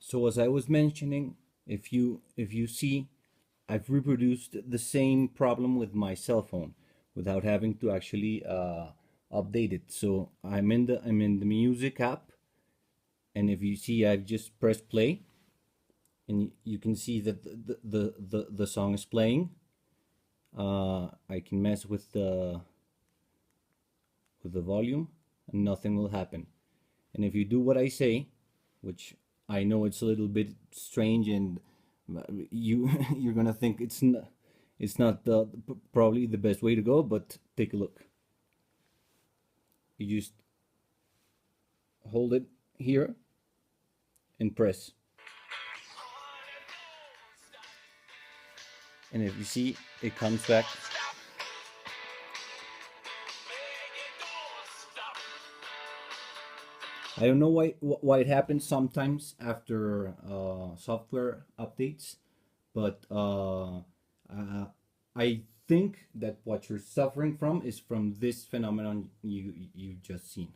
So as I was mentioning, if you see, I've reproduced the same problem with my cell phone without having to actually update it. So I'm in the music app, and if you see, I've just pressed play, and you can see that the song is playing. I can mess with the volume, and nothing will happen. And if you do what I say, which I know it's a little bit strange, and you you're gonna think it's not probably the best way to go, but take a look. You just hold it here and press, and if you see, it comes back. I don't know why it happens sometimes after software updates, but I think that what you're suffering from is from this phenomenon you just seen.